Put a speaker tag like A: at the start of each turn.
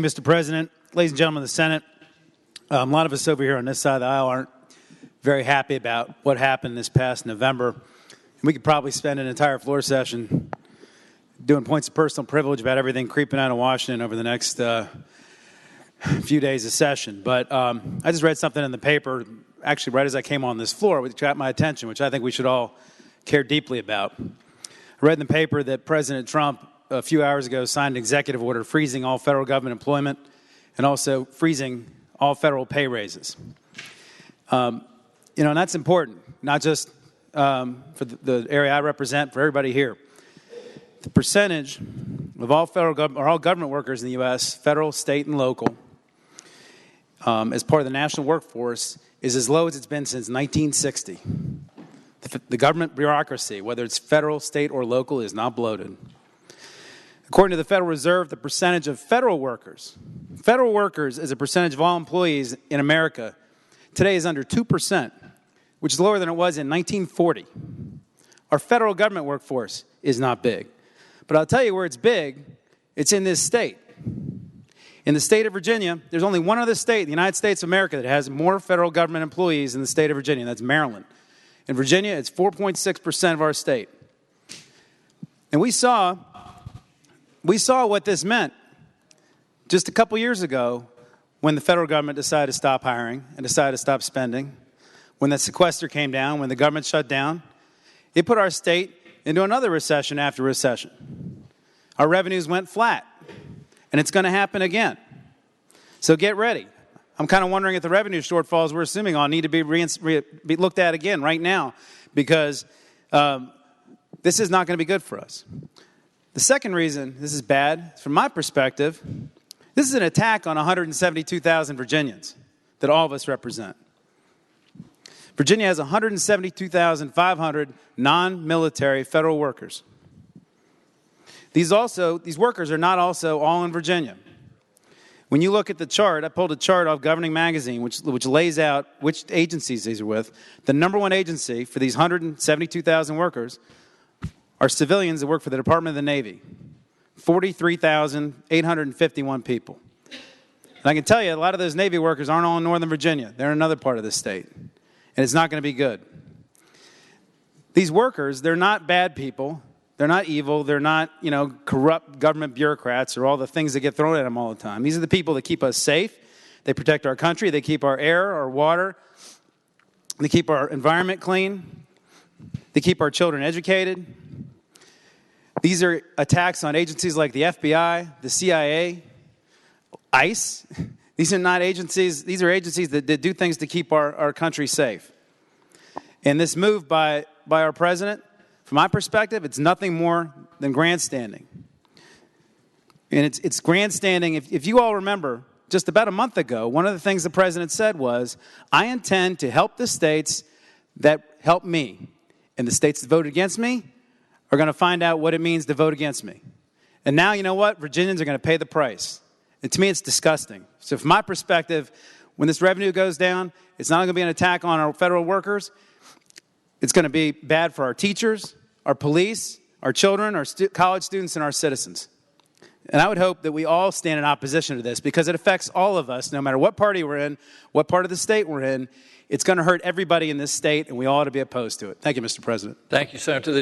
A: Mr. President, ladies and gentlemen of the Senate, a lot of us over here on this side of the aisle aren't very happy about what happened this past November. And we could probably spend an entire floor session doing points of personal privilege about everything creeping out of Washington over the next few days of session. But I just read something in the paper, actually right as I came on this floor, which got my attention, which I think we should all care deeply about. I read in the paper that President Trump a few hours ago signed an executive order freezing all federal government employment and also freezing all federal pay raises. And that's important, not just for the area I represent, for everybody here. The percentage of all federal government or all government workers in the U.S., federal, state, and local, as part of the national workforce, is as low as it's been since 1960. The government bureaucracy, whether it's federal, state, or local, is not bloated. According to the Federal Reserve, the percentage of federal workers as a percentage of all employees in America today is under 2%, which is lower than it was in 1940. Our federal government workforce is not big. But I'll tell you where it's big. It's in this state. In the state of Virginia, there's only one other state in the United States of America that has more federal government employees in the state of Virginia. That's Maryland. In Virginia, it's 4.6% of our state. And we saw what this meant just a couple years ago when the federal government decided to stop hiring and decided to stop spending, when the sequester came down, when the government shut down. It put our state into another recession after recession. Our revenues went flat, and it's going to happen again. So get ready. I'm kind of wondering if the revenue shortfalls we're assuming on need to be looked at again right now, because this is not going to be good for us. The second reason this is bad, from my perspective, this is an attack on 172,000 Virginians that all of us represent. Virginia has 172,500 non-military federal workers. These workers are not also all in Virginia. When you look at the chart, I pulled a chart off Governing Magazine, which lays out which agencies these are with. The number one agency for these 172,000 workers are civilians that work for the Department of the Navy, 43,851 people. And I can tell you, a lot of those Navy workers aren't all in Northern Virginia. They're in another part of the state. And it's not going to be good. These workers, they're not bad people. They're not evil. They're not, corrupt government bureaucrats or all the things that get thrown at them all the time. These are the people that keep us safe. They protect our country. They keep our air, our water. They keep our environment clean. They keep our children educated. These are attacks on agencies like the FBI, the CIA, ICE. These are not agencies. These are agencies that do things to keep our country safe. And this move by our president, from my perspective, it's nothing more than grandstanding. And it's grandstanding. If you all remember, just about a month ago, one of the things the president said was, I intend to help the states that help me. And the states that voted against me are going to find out what it means to vote against me. And now, you know what? Virginians are going to pay the price. And to me, it's disgusting. So from my perspective, when this revenue goes down, it's not going to be an attack on our federal workers. It's going to be bad for our teachers, our police, our children, our college students, and our citizens. And I would hope that we all stand in opposition to this, because it affects all of us, no matter what party we're in, what part of the state we're in. It's going to hurt everybody in this state, and we all ought to be opposed to it. Thank you, Mr. President.
B: Thank you, Senator.